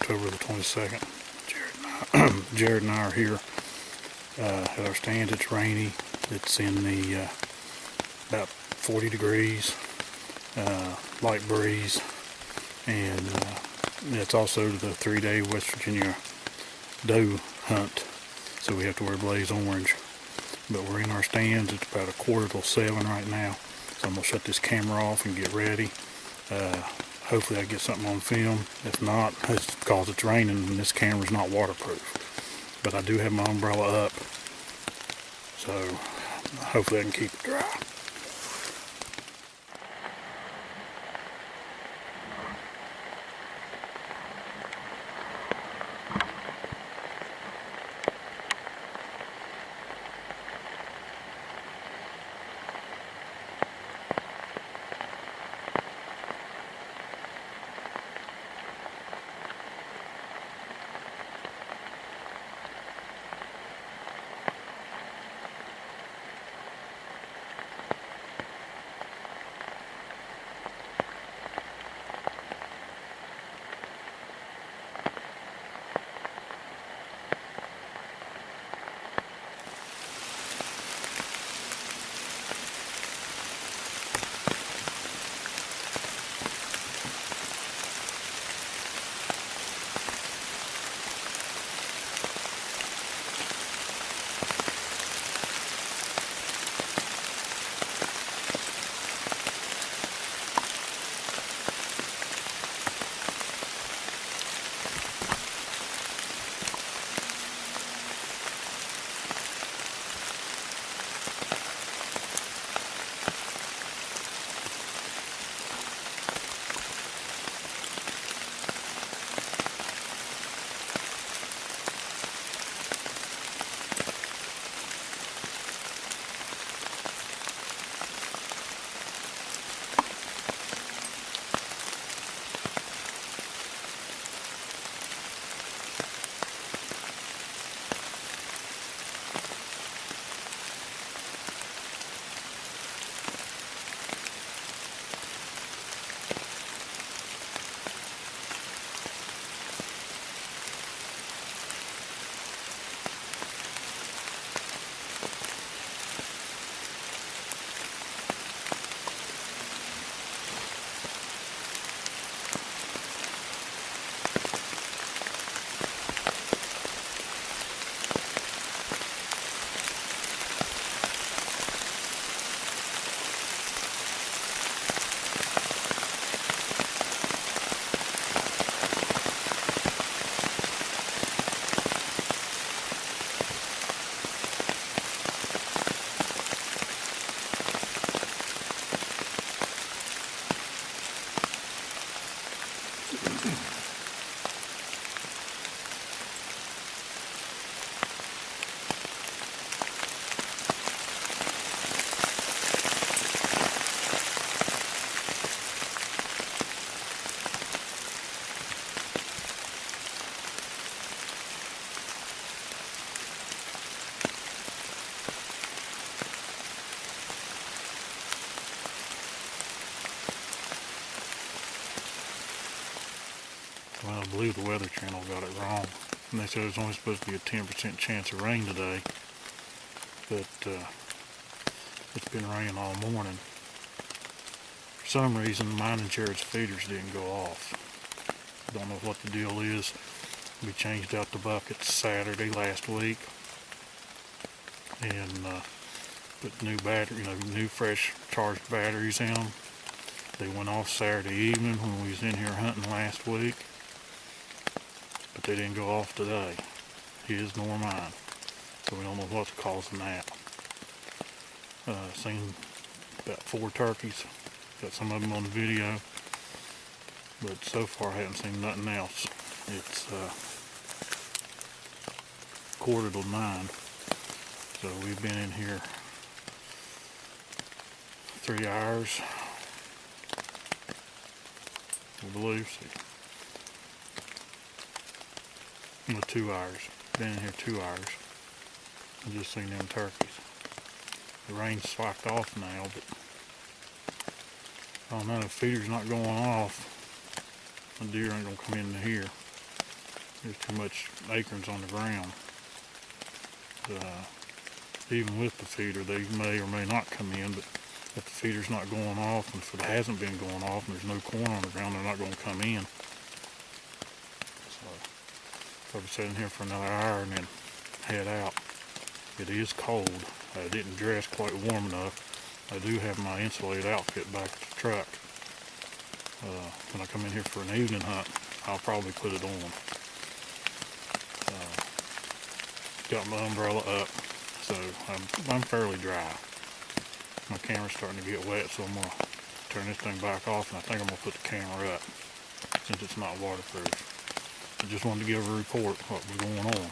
October the 22nd. Jerod and I are here at our stand. It's rainy. It's in the about 40 degrees, light breeze, and it's also the 3-day West Virginia doe hunt, so we have to wear blaze orange. But we're in our stands. It's about 6:45 right now, so I'm going to shut this camera off and get ready. Hopefully I get something on film. If not, it's because it's raining and this camera's not waterproof. But I do have my umbrella up, so hopefully I can keep it dry. Well, I believe the Weather Channel got it wrong, and they said it was only supposed to be a 10% chance of rain today, but it's been raining all morning. For some reason, mine and Jerod's feeders didn't go off. Don't know what the deal is. We changed out the buckets Saturday last week, and put new battery, new fresh charged batteries in them. They went off Saturday evening when we was in here hunting last week, but they didn't go off today, his nor mine, so we don't know what's causing that. Seen about 4 turkeys, got some of them on the video, but so far I haven't seen nothing else. It's 8:45, so we've been in here 3 hours, I believe. No, 2 hours. Been in here 2 hours. I just seen them turkeys. The rain's slacked off now, but I don't know, the feeder's not going off. The deer ain't gonna come into here. There's too much acorns on the ground. Even with the feeder, they may or may not come in, but if the feeder's not going off, and if it hasn't been going off, and there's no corn on the ground, they're not going to come in. So, I'll be sitting here for another hour and then head out. It is cold. I didn't dress quite warm enough. I do have my insulated outfit back at the truck. When I come in here for an evening hunt, I'll probably put it on. Got my umbrella up, so I'm fairly dry. My camera's starting to get wet, so I'm going to turn this thing back off, and I think I'm going to put the camera up since it's not waterproof. I just wanted to give a report of what was going on.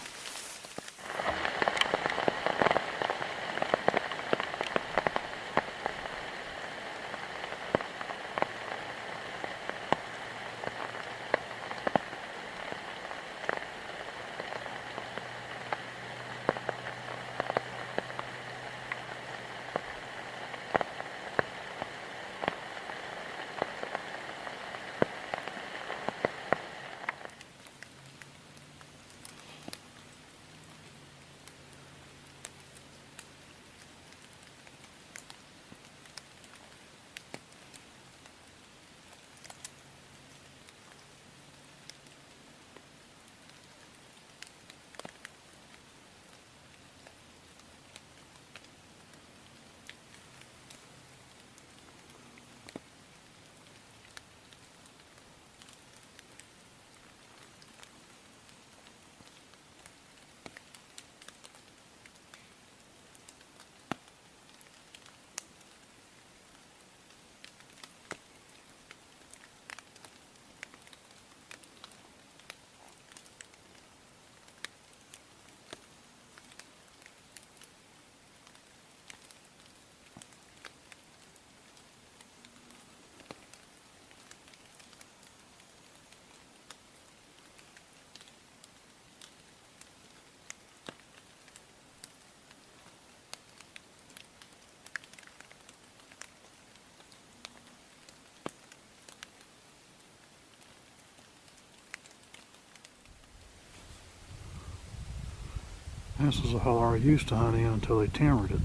This is a hole I used to hunt in until they timbered it.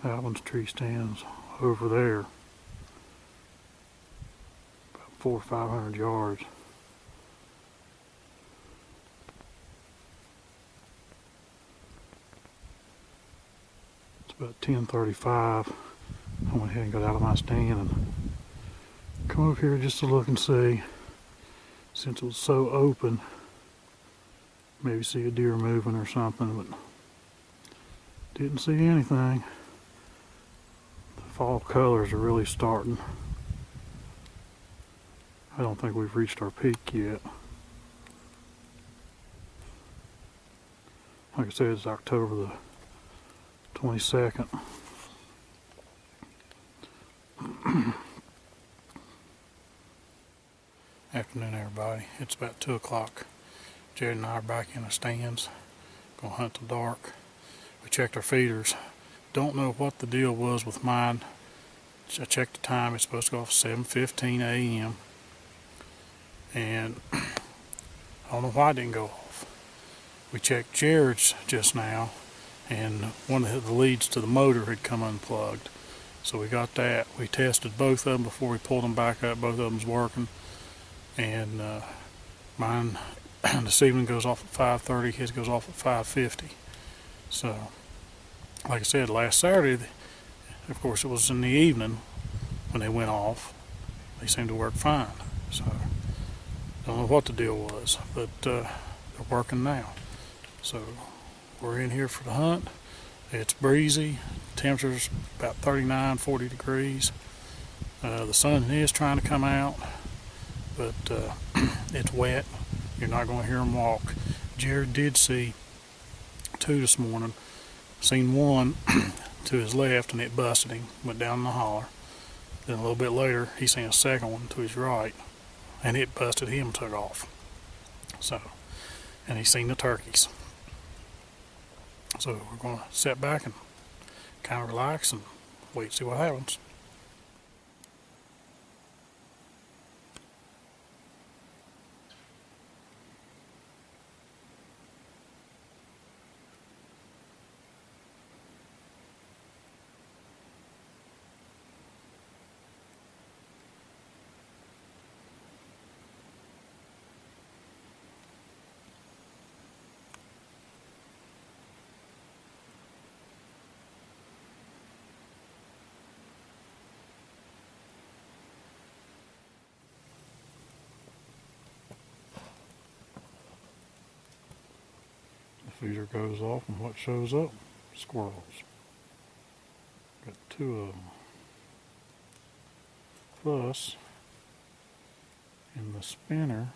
That one's tree stands over there, about 400 or 500 yards. It's about 10:35. I went ahead and got out of my stand and come over here just to look and see, since it was so open. Maybe see a deer moving or something, but didn't see anything. The fall colors are really starting. I don't think we've reached our peak yet. Like I said, it's October the 22nd. Afternoon, everybody. It's about 2 o'clock. Jerod and I are back in the stands, gonna hunt till dark. We checked our feeders. Don't know what the deal was with mine. I checked the time, it's supposed to go off 7:15 a.m. and I don't know why it didn't go off. We checked Jerod's just now, and one of the leads to the motor had come unplugged. So we got that. We tested both of them before we pulled them back up. Both of them's working. And mine this evening goes off at 5:30, his goes off at 5:50. So, like I said, last Saturday, of course, it was in the evening when they went off. They seemed to work fine. So, don't know what the deal was, but they're working now. So, we're in here for the hunt. It's breezy. Temperature's about 39, 40 degrees. The sun is trying to come out, but it's wet. You're not going to hear them walk. Jerod did see two this morning. Seen one to his left and it busted him, went down in the holler. Then a little bit later he seen a second one to his right and it busted him and took off. So, and he seen the turkeys. So we're going to sit back and kind of relax and wait to see what happens. feeder goes off, and what shows up? Squirrels. Got 2 of them. Plus, in the spinner,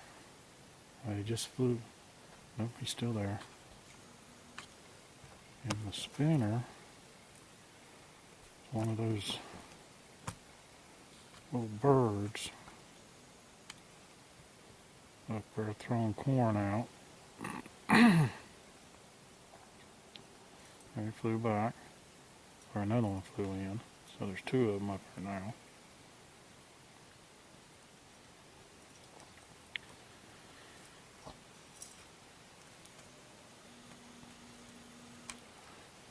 he just flew. Nope, he's still there. In the spinner, one of those little birds up there throwing corn out. And he flew back, or another one flew in. So there's 2 of them up there now.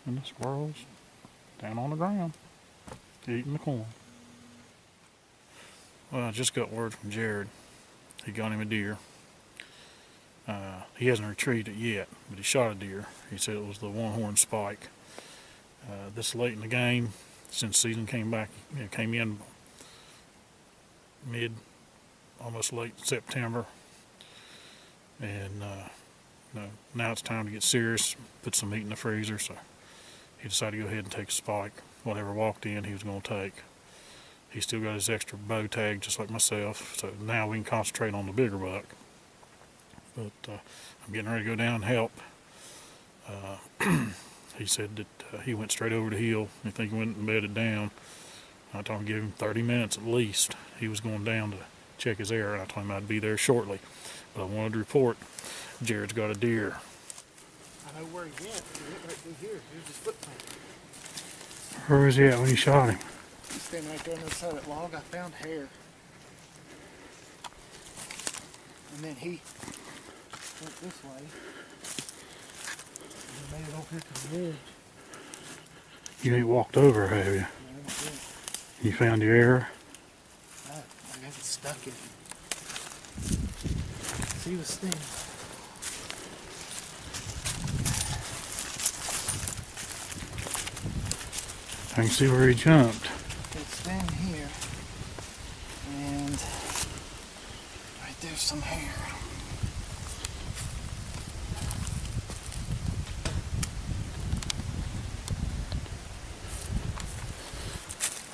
And the squirrels down on the ground, eating the corn. Well, I just got word from Jerod. He got him a deer. He hasn't retrieved it yet, but he shot a deer. He said it was the one-horn spike. This late in the game, since season came back, came in almost late September, and now it's time to get serious. Put some meat in the freezer, so he decided to go ahead and take a spike. Whatever walked in, he was going to take. He's still got his extra bow tag, just like myself. So now we can concentrate on the bigger buck. But I'm getting ready to go down and help. He said that he went straight over the hill. I think he went and bedded down. I told him to give him 30 minutes at least. He was going down to check his air, and I told him I'd be there shortly. But I wanted to report Jerod's got a deer. I know where he went. He went right through here. Here's his footprint. Where was he at when you shot him? He's standing right there on the other side of that log. I found hair. And then he went this way. And he made it over here to the ridge. You ain't walked over, have you? No, I didn't. You found your arrow? I guess it's stuck in. See the sting. I can see where he jumped. It's down here. And right there's some hair.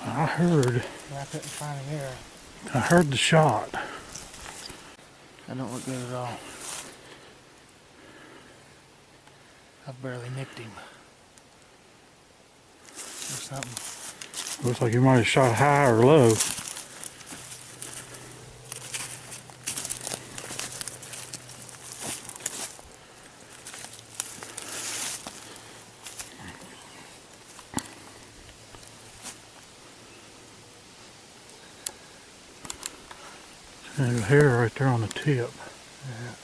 I heard I couldn't find an arrow. I heard the shot. That don't look good at all. I've barely nicked him. Or something. Looks like you might have shot high or low. There's hair right there on the tip. Yeah.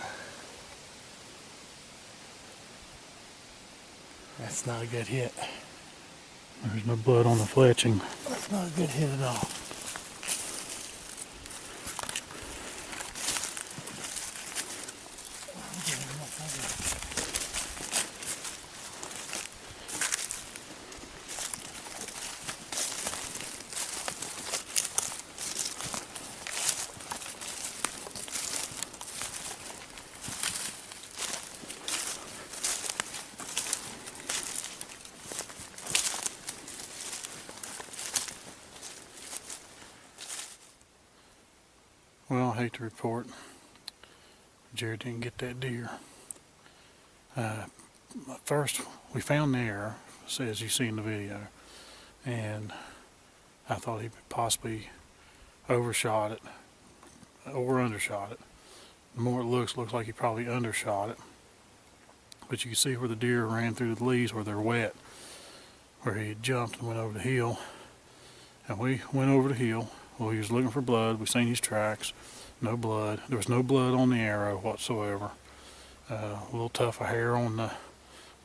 That's not a good hit. There's no blood on the fletching. That's not a good hit at all. Well, I hate to report, Jerod didn't get that deer. First, we found the arrow, as you see in the video, and I thought he possibly overshot it or undershot it. The more it looks like he probably undershot it. But you can see where the deer ran through the leaves where they're wet, where he had jumped and went over the hill. And we went over the hill. Well, he was looking for blood. We seen his tracks. No blood. There was no blood on the arrow whatsoever. A little tuft of hair on the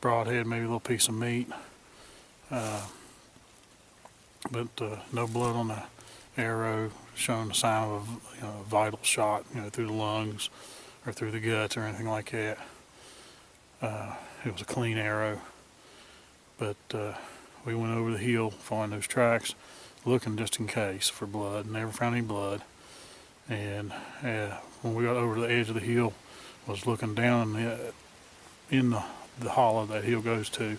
broadhead, maybe a little piece of meat. But no blood on the arrow, showing the sign of a vital shot, through the lungs or through the guts or anything like that. It was a clean arrow. But we went over the hill, following those tracks, looking just in case for blood. Never found any blood. And when we got over to the edge of the hill, was looking down in the the hollow that hill goes to,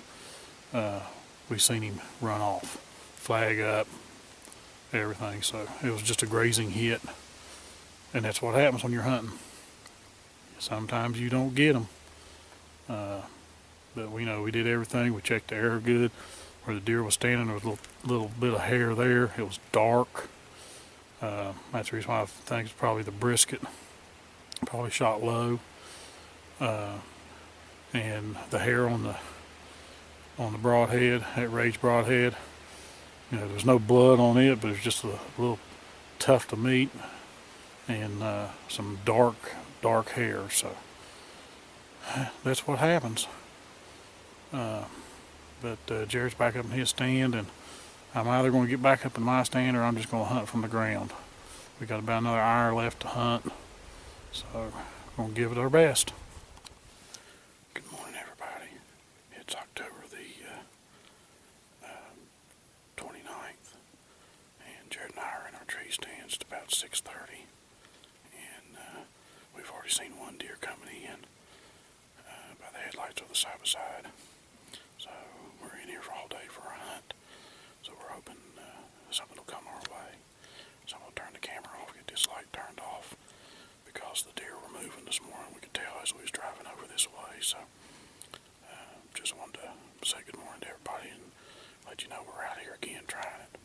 we seen him run off, flag up, everything. So it was just a grazing hit, and that's what happens when you're hunting. Sometimes you don't get them, but we know we did everything. We checked the air good. Where the deer was standing, there was a little bit of hair there. It was dark. That's the reason why I think it's probably the brisket. Probably shot low, and the hair on the broadhead, that rage broadhead. You know, there was no blood on it, but it was just a little tuft of meat and some dark hair. So that's what happens. But Jerod's back up in his stand, and I'm either going to get back up in my stand or I'm just going to hunt from the ground. We got about another hour left to hunt, so we're going to give it our best. Good morning, everybody. It's October the 29th, and Jerod and I are in our tree stands at about 6:30, and we've already seen one deer coming in by the headlights of the side-by-side. So we're in here for all day for our hunt. So we're hoping something will come our way. So I'm going to turn the camera off, get this light turned off, because the deer were moving this morning. We could tell as we was driving over this way. So just wanted to say good morning to everybody and let you know we're out here again trying it.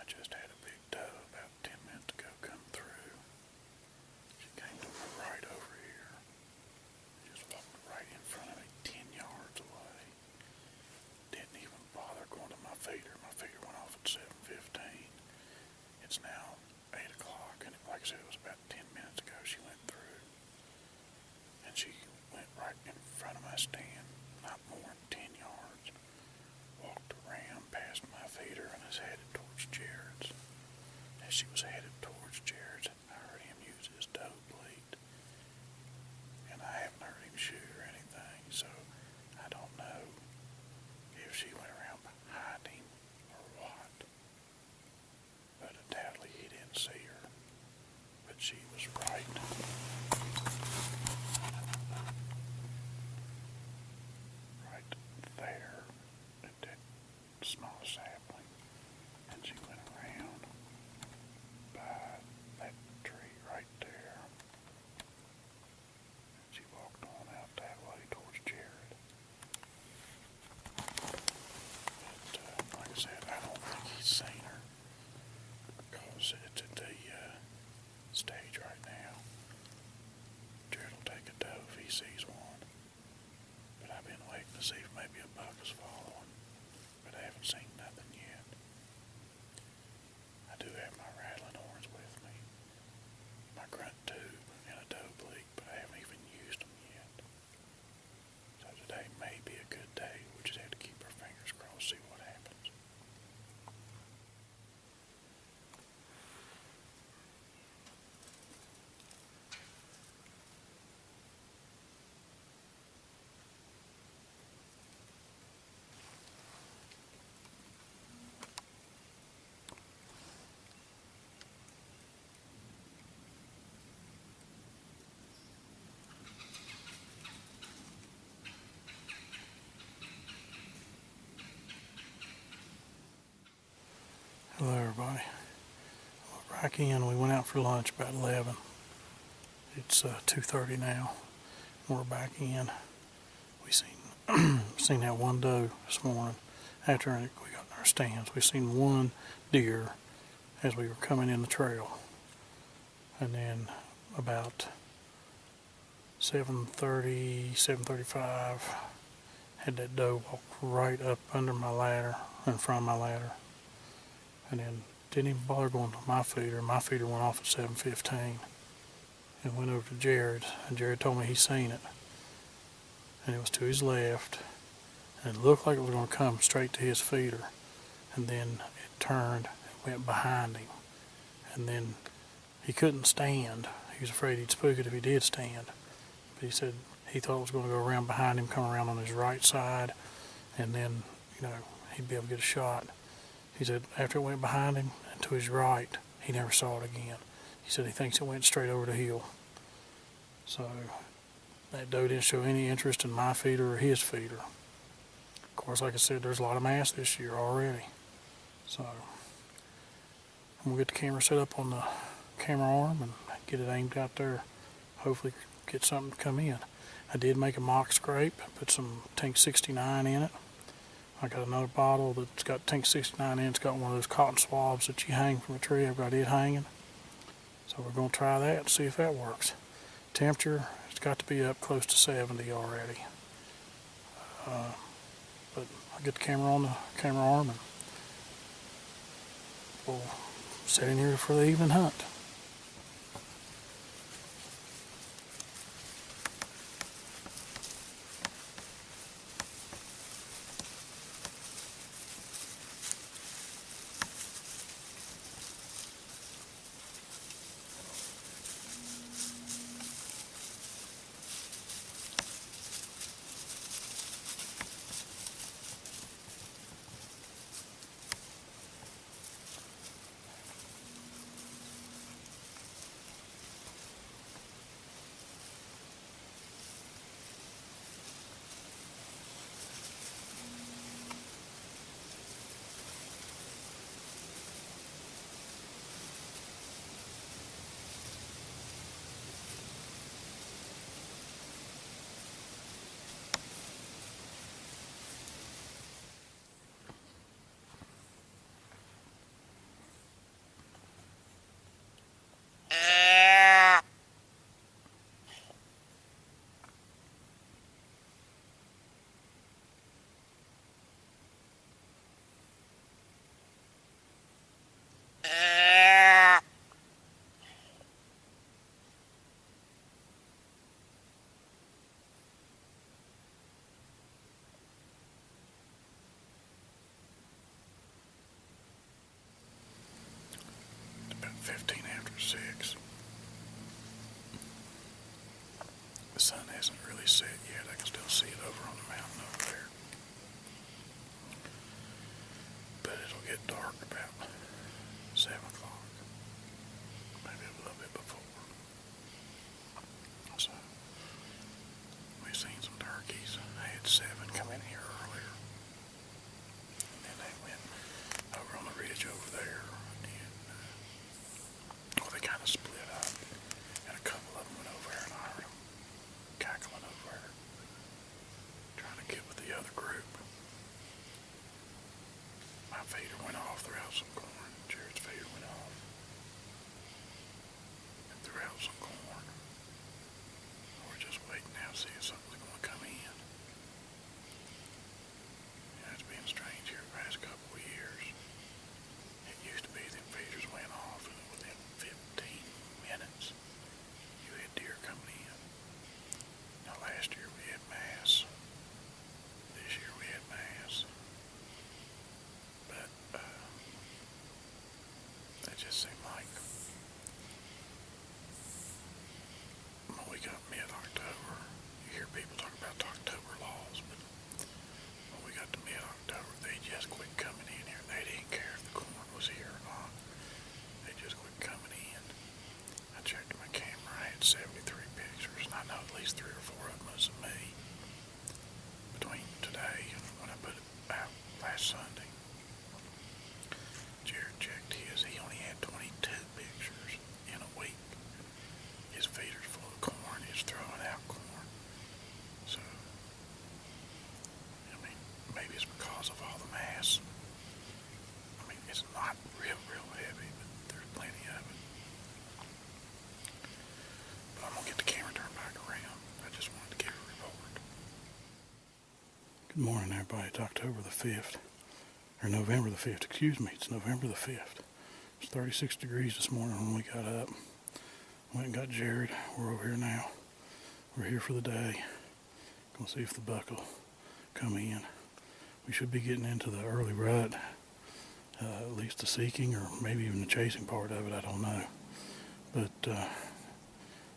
I just had a big doe about 10 minutes ago come through. She came to my right over here. Just walked right in front of me 10 yards away. Didn't even bother going to my feeder. My feeder went off at 7:15. It's now 8 o'clock, and like I said, it was about 10 minutes ago she went through. And she went right in front of my stand, not more than 10 yards. Walked around past my feeder and is headed towards Jerod's. As she was headed towards Jerod's, I heard him use his doe bleat. And I haven't heard him shoot or anything, so I don't know if she went around behind him or what. But undoubtedly he didn't see her. But she was right there at that small sapling, and she went around by Hello everybody. We're back in. We went out for lunch about 11. It's 2:30 now. We're back in. We seen that one doe this morning. After we got in our stands, we seen one deer as we were coming in the trail. And then about 7:30, 7:35, had that doe walk right up under my ladder, in front of my ladder. And then didn't even bother going to my feeder. My feeder went off at 7:15 and went over to Jerod. And Jerod told me he seen it. And it was to his left. And it looked like it was going to come straight to his feeder. And then it turned and went behind him. And then he couldn't stand. He was afraid he'd spook it if he did stand. But he said he thought it was going to go around behind him, come around on his right side, and then, he'd be able to get a shot. He said after it went behind him and to his right, he never saw it again. He said he thinks it went straight over the hill. So that doe didn't show any interest in my feeder or his feeder. Of course, like I said, there's a lot of mass this year already. So we'll get the camera set up on the camera arm and get it aimed out there. Hopefully get something to come in. I did make a mock scrape, put some Tank 69 in it. I got another bottle that's got Tank 69 in it. It's got one of those cotton swabs that you hang from a tree. I've got it hanging. So we're going to try that and see if that works. Temperature, it's got to be up close to 70 already. But I'll get the camera on the camera arm and we'll set in here for the evening hunt. About 15 after 6. The sun hasn't really set yet. I can still see it over on the mountain over there. But it'll get dark about 7 o'clock. Maybe a little bit before. So, we've seen some turkeys. I had 7 come in here earlier. And then they went over on the ridge over there. They kind of split up, and a couple of them went over there, and I heard them cackling over there, trying to get with the other group. My feeder went off, threw out some corn. Jerod's feeder went off and threw out some corn. We're just waiting now to see if something's going to come in. It's been strange here the past couple of years. It used to be them feeders went off, and within 15 minutes, you had deer coming in. Now, last year we had mass. This year we had mass. But it just seemed like when we got mid-October, you hear Good morning, everybody. It's October the 5th, or November the 5th, excuse me. It's November the 5th. It's 36 degrees this morning when we got up. Went and got Jerod. We're over here now. We're here for the day. Gonna see if the buck will come in. We should be getting into the early rut, at least the seeking or maybe even the chasing part of it, I don't know. But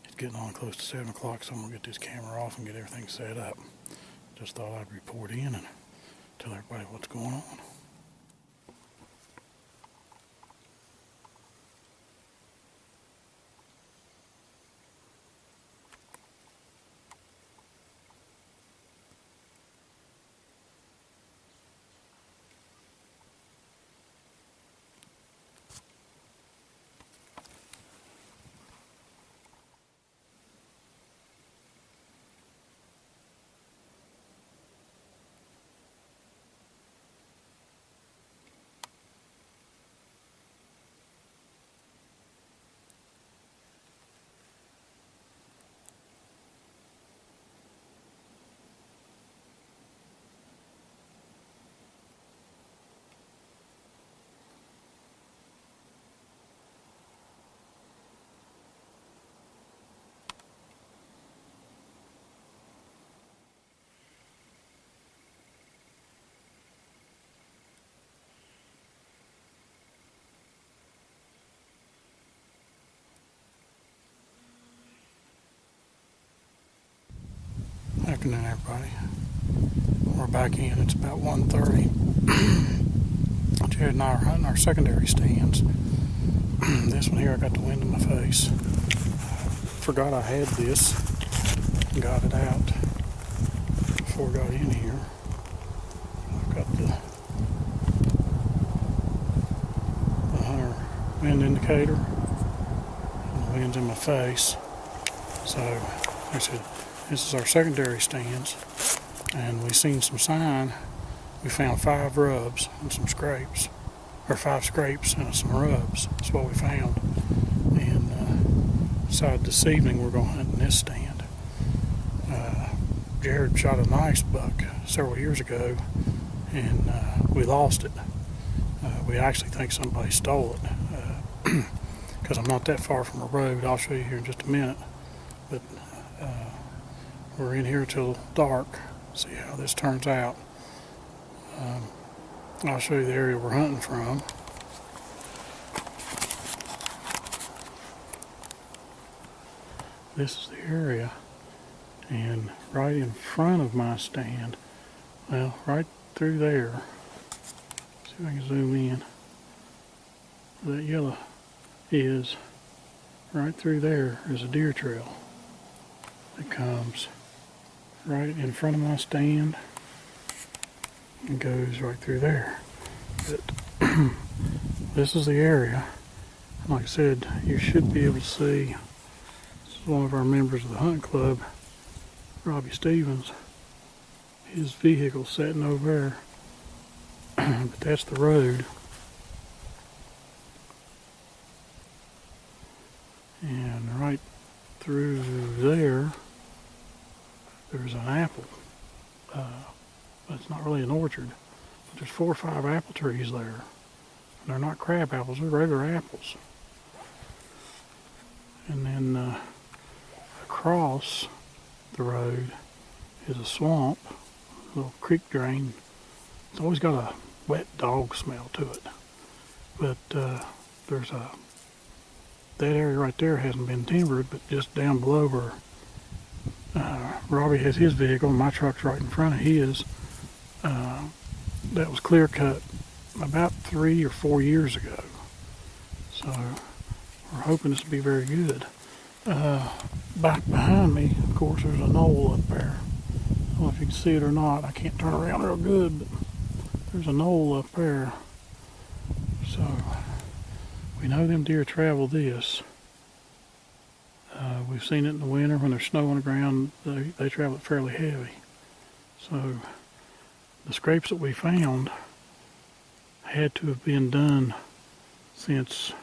it's getting on close to 7 o'clock, so I'm gonna get this camera off and get everything set up. Just thought I'd report in and tell everybody what's going on. Afternoon, everybody. We're back in. It's about 1:30. Jerod and I are hunting our secondary stands. This one here, I got the wind in my face. Forgot I had this. Got it out before I got in here. I've got the hunter wind indicator. And the wind's in my face. So, like I said, this is our secondary stands, and we seen some sign. We found 5 rubs and some scrapes, or 5 scrapes and some rubs. That's what we found. And decided this evening we're going to hunt in this stand. Jerod shot a nice buck several years ago, and we lost it. We actually think somebody stole it, because I'm not that far from a road. I'll show you here in just a minute. But we're in here till dark. See how this turns out. I'll show you the area we're hunting from. This is the area, and right in front of my stand, well, right through there, see if I can zoom in, that yellow is, right through there is a deer trail that comes right in front of my stand and goes right through there. But this is the area. Like I said, you should be able to see. This is one of our members of the hunt club, Robbie Stevens. His vehicle sitting over there. But that's the road. And right through there, there's an apple. It's not really an orchard, but there's 4 or 5 apple trees there. And they're not crab apples, they're regular apples. And then across the road is a swamp, a little creek drain. It's always got a wet dog smell to it. But there's that area right there hasn't been timbered, but just down below where Robbie has his vehicle, and my truck's right in front of his. That was clear cut about 3 or 4 years ago. So we're hoping this will be very good. Back behind me, of course, there's a knoll up there. I don't know if you can see it or not. I can't turn around real good, but there's a knoll up there. So we know them deer travel this. We've seen it in the winter when there's snow on the ground. They travel it fairly heavy. So the scrapes that we found had to have been done since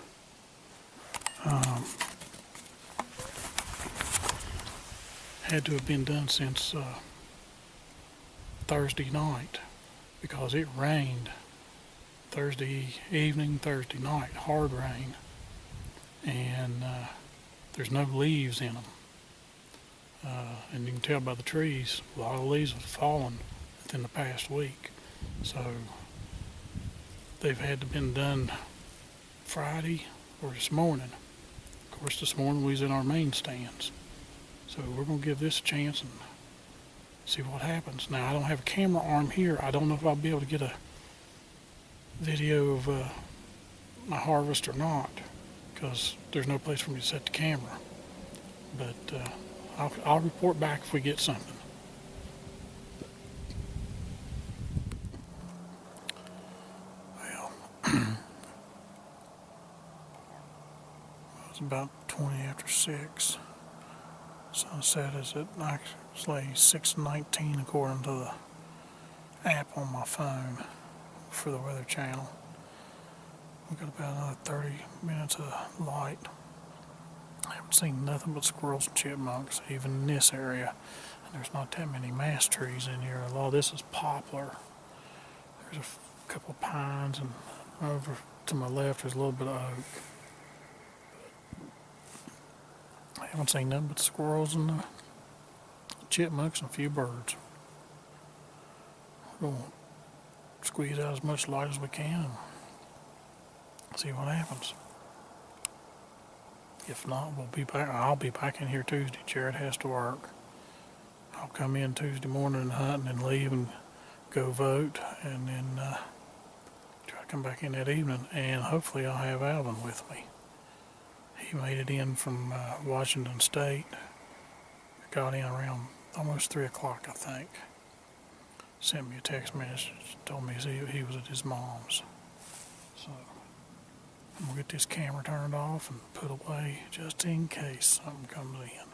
Thursday night because it rained Thursday evening, Thursday night, hard rain, and there's no leaves in them. And you can tell by the trees, a lot of leaves have fallen within the past week. So they've had to been done Friday or this morning. Of course, this morning we was in our main stands. So we're going to give this a chance and see what happens. Now, I don't have a camera arm here. I don't know if I'll be able to get a video of my harvest or not, because there's no place for me to set the camera. But I'll report back if we get something. Well, it's about 20 after 6. Sunset is at actually 6:19 according to the app on my phone for the Weather Channel. We've got about another 30 minutes of light. I haven't seen nothing but squirrels and chipmunks, even in this area. And there's not that many mass trees in here. A lot of this is poplar. There's a couple of pines, and over to my left there's a little bit of oak. I haven't seen nothing but squirrels and chipmunks and a few birds. We're going to squeeze out as much light as we can and see what happens. If not, we'll be back. I'll be back in here Tuesday. Jerod has to work. I'll come in Tuesday morning and hunt and then leave and go vote, and then try to come back in that evening, and hopefully I'll have Alvin with me. He made it in from Washington State. Got in around almost 3 o'clock, I think. Sent me a text message, told me he was at his mom's. So I'm gonna get this camera turned off and put away just in case something comes in.